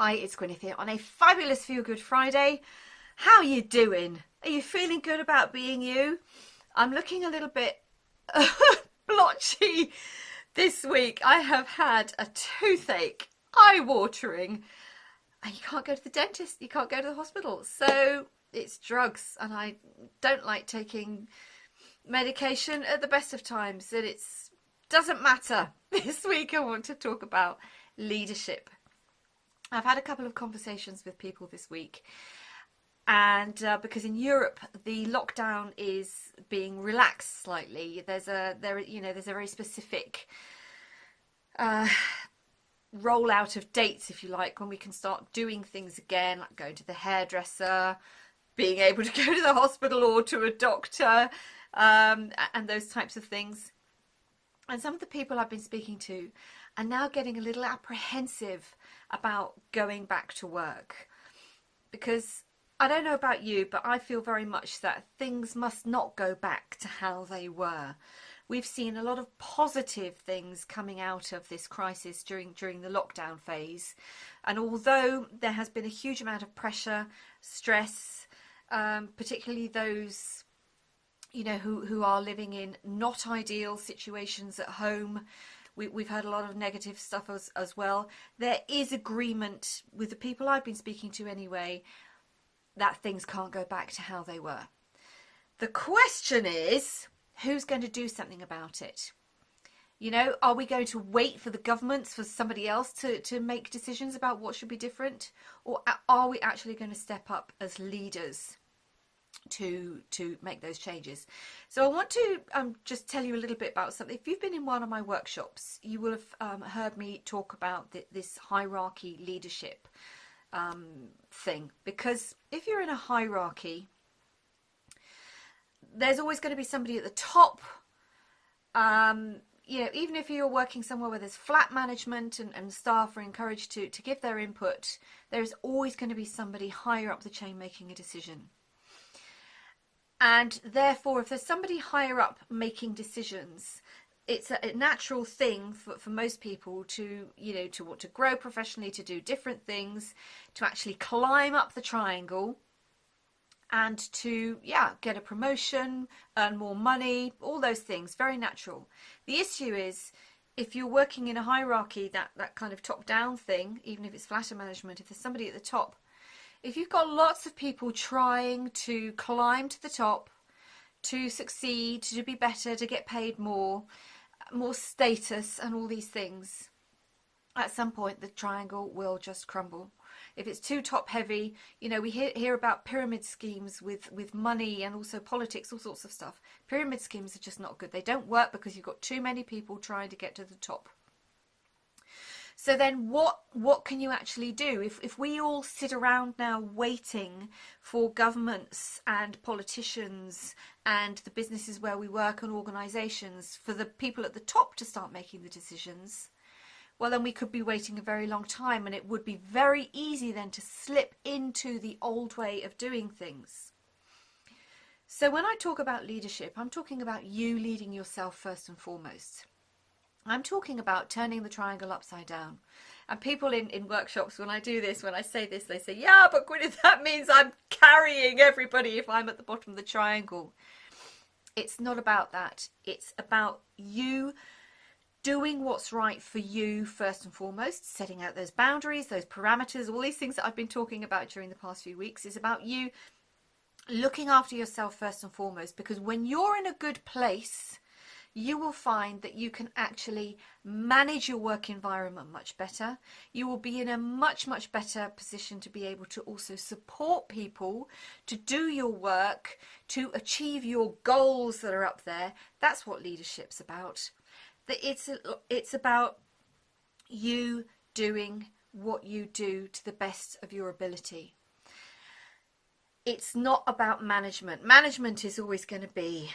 Hi, it's Gwyneth here on a fabulous Feel Good Friday. How are you doing? Are you feeling good about being you? I'm looking a little bit blotchy this week. I have had a toothache, eye-watering, and you can't go to the dentist, you can't go to the hospital. So it's drugs, and I don't like taking medication at the best of times, and it doesn't matter. This week I want to talk about leadership. I've had a couple of conversations with people this week, and because in Europe the lockdown is being relaxed slightly, there's a very specific rollout of dates, if you like, when we can start doing things again, like going to the hairdresser, being able to go to the hospital or to a doctor, and those types of things. And some of the people I've been speaking to are now getting a little apprehensive about going back to work, because I don't know about you, but I feel very much that things must not go back to how they were. We've seen a lot of positive things coming out of this crisis during the lockdown phase, and although there has been a huge amount of pressure, stress, particularly those who are living in not ideal situations at home. We've heard a lot of negative stuff as well. There is agreement with the people I've been speaking to anyway that things can't go back to how they were. The question is, who's going to do something about it? Are we going to wait for the governments, for somebody else to make decisions about what should be different? Or are we actually going to step up as leaders to make those changes? So I want to just tell you a little bit about something. If you've been in one of my workshops, you will have heard me talk about this hierarchy leadership thing, because if you're in a hierarchy, there's always going to be somebody at the top. Even if you're working somewhere where there's flat management and staff are encouraged to give their input, there's always going to be somebody higher up the chain making a decision. And therefore, if there's somebody higher up making decisions, it's a natural thing for most people to want to grow professionally, to do different things, to actually climb up the triangle and to, get a promotion, earn more money, all those things, very natural. The issue is, if you're working in a hierarchy, that kind of top-down thing, even if it's flatter management, if there's somebody at the top, if you've got lots of people trying to climb to the top, to succeed, to be better, to get paid more status and all these things, at some point the triangle will just crumble. If it's too top heavy, we hear about pyramid schemes with money and also politics, all sorts of stuff. Pyramid schemes are just not good. They don't work because you've got too many people trying to get to the top. So then what can you actually do? If we all sit around now waiting for governments and politicians and the businesses where we work and organisations, for the people at the top to start making the decisions, well, then we could be waiting a very long time, and it would be very easy then to slip into the old way of doing things. So when I talk about leadership, I'm talking about you leading yourself first and foremost. I'm talking about turning the triangle upside down. And people in workshops, when I do this, when I say this, they say, yeah, but Gwyneth, that means I'm carrying everybody if I'm at the bottom of the triangle. It's not about that. It's about you doing what's right for you first and foremost, setting out those boundaries, those parameters, all these things that I've been talking about during the past few weeks is about you looking after yourself first and foremost, because when you're in a good place, you will find that you can actually manage your work environment much better. You will be in a much, much better position to be able to also support people to do your work, to achieve your goals that are up there. That's what leadership's about. It's about you doing what you do to the best of your ability. It's not about management. Management is always going to be,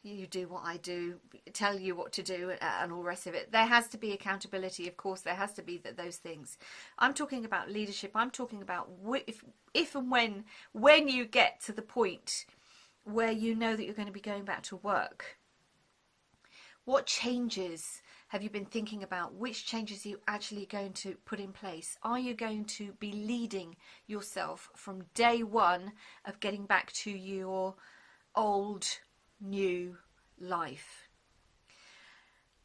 you do what I do, tell you what to do, and all the rest of it. There has to be accountability, of course. There has to be those things. I'm talking about leadership. I'm talking about if and when you get to the point where you know that you're going to be going back to work, what changes Have you been thinking about which changes are you actually going to put in place? Are you going to be leading yourself from day one of getting back to your old, new life?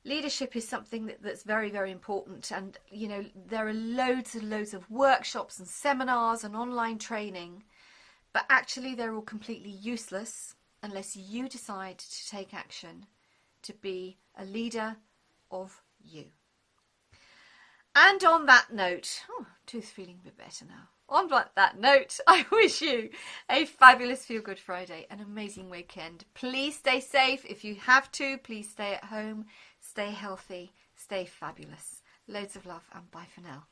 Leadership is something that's very, very important. And, you know, there are loads and loads of workshops and seminars and online training, but actually they're all completely useless unless you decide to take action to be a leader of you. And on that note, tooth feeling a bit better now. On that note, I wish you a fabulous Feel Good Friday, an amazing weekend. Please stay safe. If you have to, please stay at home, stay healthy, stay fabulous. Loads of love and bye for now.